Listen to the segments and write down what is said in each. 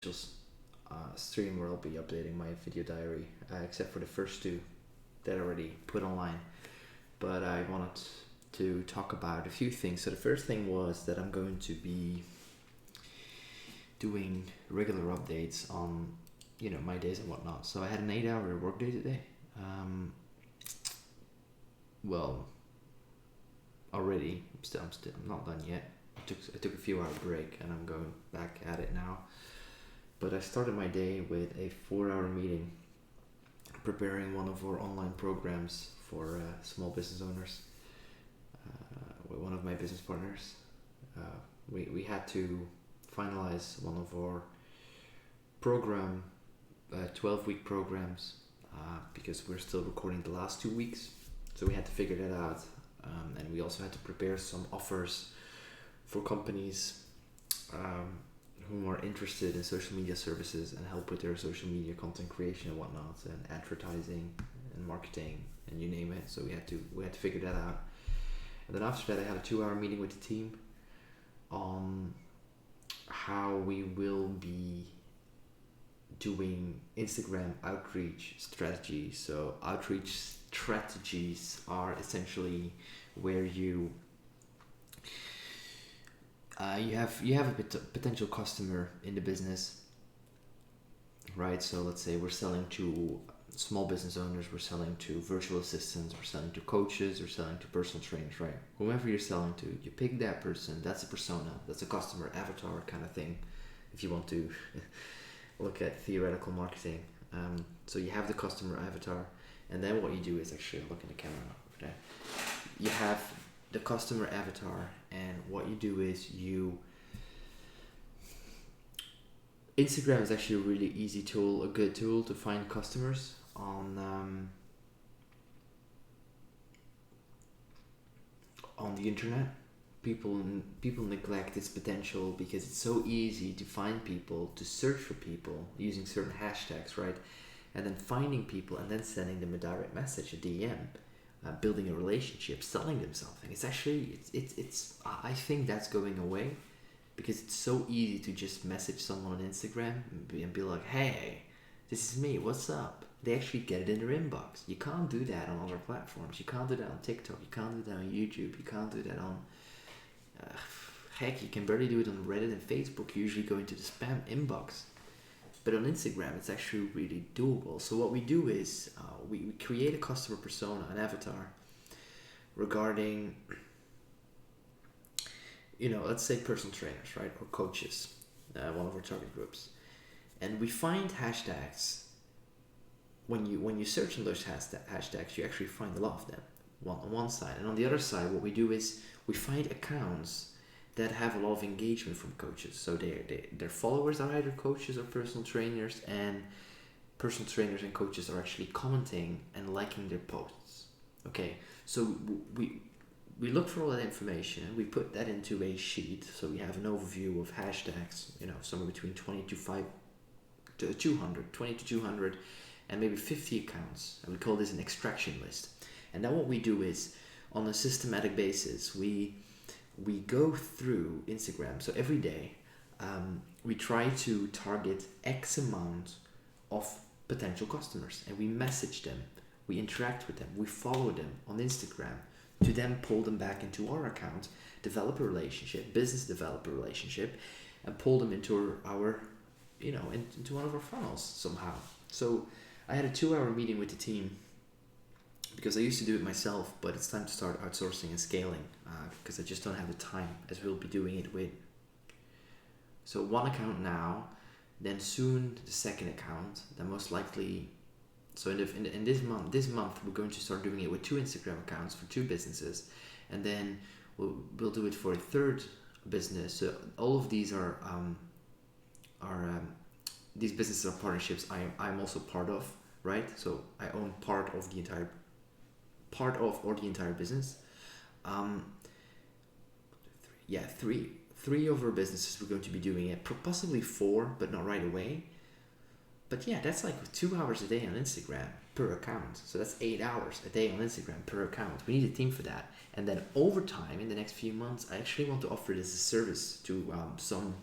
just stream where I'll be updating my video diary, except for the first two that I already put online. But I wanted to talk about a few things. So the first thing was that I'm going to be doing regular updates on my days and whatnot. So I had an 8-hour workday today. Well, already I'm not done yet. I took a few hour break and I'm going back at it now. But I started my day with a 4-hour meeting preparing one of our online programs for small business owners with one of my business partners. We had to finalize one of our 12-week programs because we're still recording the last 2 weeks. So we had to figure that out. And we also had to prepare some offers for companies who are interested in social media services and help with their social media content creation and whatnot, and advertising and marketing and you name it. So we had to figure that out. And then after that, I had a 2-hour meeting with the team on how we will be doing Instagram outreach strategies. So outreach strategies are essentially where you have a potential customer in the business, right? So let's say we're selling to small business owners, we're selling to virtual assistants, we're selling to coaches, we're selling to personal trainers, right? Whomever you're selling to, you pick that person. That's a persona. That's a customer avatar kind of thing. If you want to look at theoretical marketing, so you have the customer avatar, and then what you do is actually look in the camera. Okay, you have the customer avatar, and what you do is Instagram is actually a really easy tool, a good tool to find customers on the internet. People neglect its potential because it's so easy to find people, to search for people using certain hashtags, right? And then finding people and then sending them a direct message, a DM, building a relationship, selling them something. It's actually it's I think that's going away because it's so easy to just message someone on Instagram and be like, hey, this is me, what's up? They actually get it in their inbox. You can't do that on other platforms. You can't do that on TikTok. You can't do that on YouTube. You can't do that on heck, you can barely do it on Reddit and Facebook. You usually go into the spam inbox. But on Instagram, it's actually really doable. So what we do is we create a customer persona, an avatar, regarding, let's say personal trainers, right, or coaches, one of our target groups, and we find hashtags. When you search on those hashtags, you actually find a lot of them. On one side, and on the other side, what we do is we find accounts that have a lot of engagement from coaches. So their followers are either coaches or personal trainers, and personal trainers and coaches are actually commenting and liking their posts. Okay, so we look for all that information, we put that into a sheet, so we have an overview of hashtags, somewhere between 20 to 200, and maybe 50 accounts, and we call this an extraction list. And then what we do is, on a systematic basis, we go through Instagram. So every day, we try to target X amount of potential customers, and we message them, we interact with them, we follow them on Instagram to then pull them back into our account, develop a relationship, business develop a relationship, and pull them into our into one of our funnels somehow. So I had a 2-hour meeting with the team because I used to do it myself, but it's time to start outsourcing and scaling because I just don't have the time as we'll be doing it with. So one account now, then soon the second account, then most likely. So in this month we're going to start doing it with 2 Instagram accounts for 2 businesses, and then we'll do it for a third business. So all of these are these businesses are partnerships I'm also part of, right? So I own part of the entire business. Three of our businesses we're going to be doing it, possibly 4, but not right away. But yeah, that's like 2 hours a day on Instagram per account. So that's 8 hours a day on Instagram per account. We need a team for that. And then over time, in the next few months, I actually want to offer this as a service to some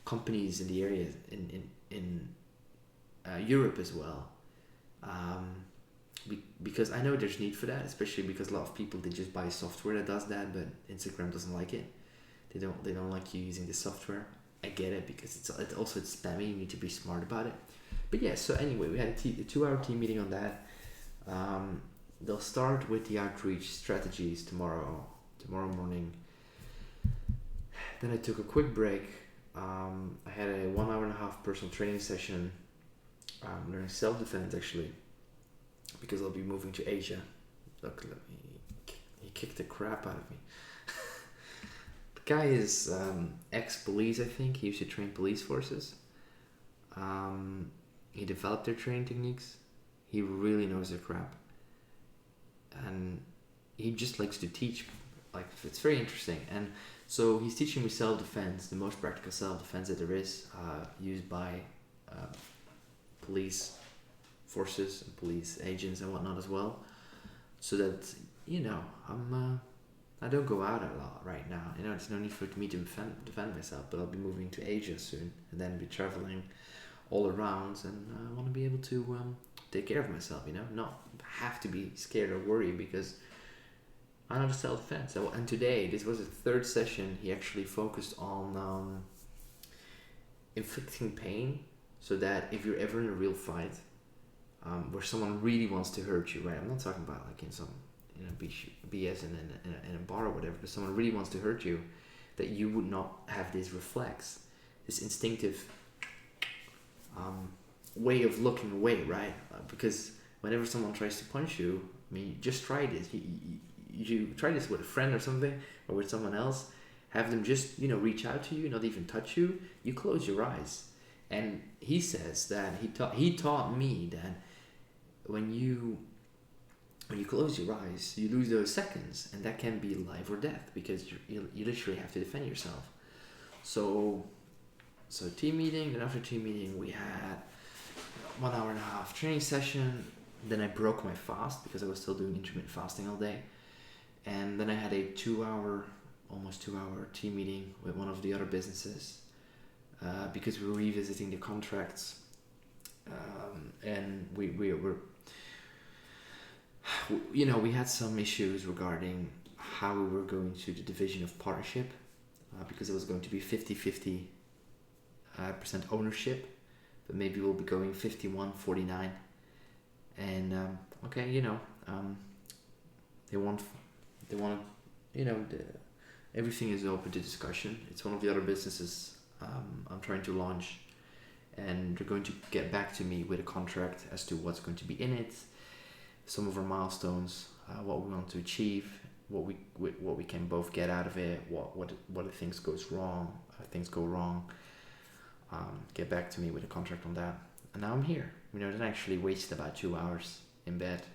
companies in the area in Europe as well. Because I know there's need for that, especially because a lot of people, they just buy software that does that, but Instagram doesn't like it. They don't like you using the software. I get it, because it's spammy. You need to be smart about it. But yeah, so anyway, we had a 2-hour team meeting on that. They'll start with the outreach strategies tomorrow morning. Then I took a quick break. I had a 1.5-hour personal training session, learning self-defense actually, because I'll be moving to Asia. Look, he kicked the crap out of me. The guy is ex-police, I think. He used to train police forces. He developed their training techniques. He really knows their crap. And he just likes to teach. Like, it's very interesting. And so he's teaching me self-defense, the most practical self-defense that there is, used by police forces and police agents and whatnot as well. So that, I don't go out a lot right now. There's no need for me to defend myself, but I'll be moving to Asia soon and then be traveling all around, and I want to be able to take care of myself, not have to be scared or worried, because I know self-defense. And today, this was the third session, he actually focused on inflicting pain, so that if you're ever in a real fight, where someone really wants to hurt you, right? I'm not talking about like in some BS in a bar or whatever, but someone really wants to hurt you, that you would not have this reflex, this instinctive way of looking away, right? Because whenever someone tries to punch you, just try this. You try this with a friend or something, or with someone else. Have them just reach out to you, not even touch you. You close your eyes, and he says that he taught me that when you close your eyes, you lose those seconds, and that can be life or death, because you literally have to defend yourself. So team meeting. Then after team meeting, we had 1.5-hour training session. Then I broke my fast because I was still doing intermittent fasting all day. And then I had a almost 2-hour team meeting with one of the other businesses, because we were revisiting the contracts, and we had some issues regarding how we were going to the division of partnership, because it was going to be 50-50% ownership, but maybe we'll be going 51-49. And they want everything is open to discussion. It's one of the other businesses I'm trying to launch, and they're going to get back to me with a contract as to what's going to be in it, some of our milestones, what we want to achieve, what we can both get out of it, what if things go wrong. Get back to me with a contract on that. And now I'm here. Then I actually wasted about 2 hours in bed.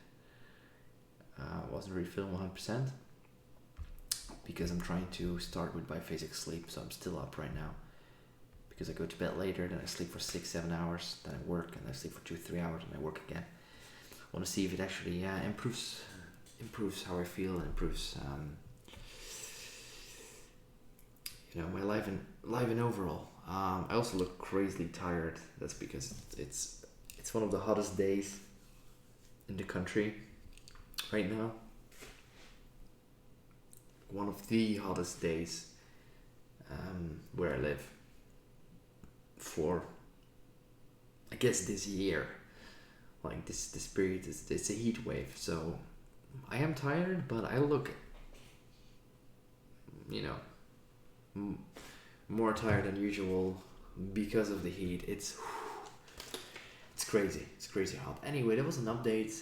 Wasn't really feeling 100%, because I'm trying to start with biphasic sleep, so I'm still up right now, because I go to bed later, then I sleep for 6-7 hours, then I work, and I sleep for 2-3 hours, and I work again. I want to see if it actually improves how I feel, and improves my life and overall. I also look crazily tired. That's because it's one of the hottest days in the country right now. One of the hottest days where I live for, I guess, this year. Like this period, it's a heat wave. So I am tired, but I look more tired than usual because of the heat. It's crazy. It's crazy hot. Anyway, that was an update.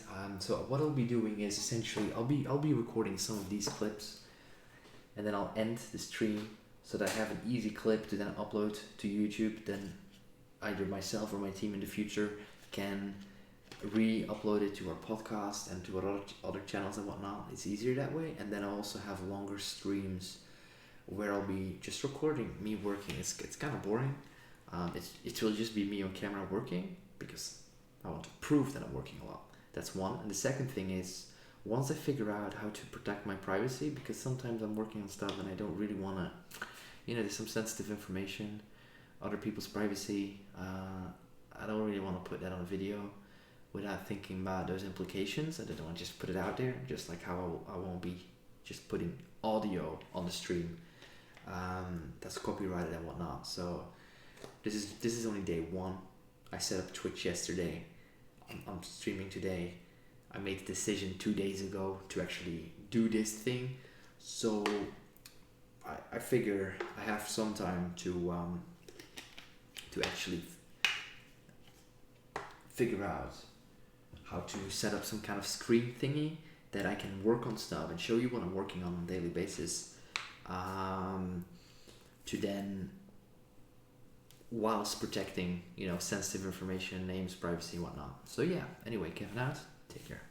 So what I'll be doing is essentially I'll be recording some of these clips, and then I'll end the stream so that I have an easy clip to then upload to YouTube. Then either myself or my team in the future can re-upload it to our podcast and to our other channels and whatnot. It's easier that way. And then I also have longer streams where I'll be just recording me working. It's kind of boring. It will just be me on camera working, because I want to prove that I'm working a lot. That's one. And the second thing is, once I figure out how to protect my privacy, because sometimes I'm working on stuff and I don't really want to, there's some sensitive information other people's privacy. I don't really want to put that on a video without thinking about those implications. I don't want to just put it out there, just like how I won't be just putting audio on the stream. That's copyrighted and whatnot. So this is only day one. I set up Twitch yesterday. I'm streaming today. I made the decision 2 days ago to actually do this thing. So I figure I have some time to actually figure out how to set up some kind of screen thingy that I can work on stuff and show you what I'm working on a daily basis. To then, whilst protecting, sensitive information, names, privacy, whatnot. So yeah, anyway, Kevin out. Take care.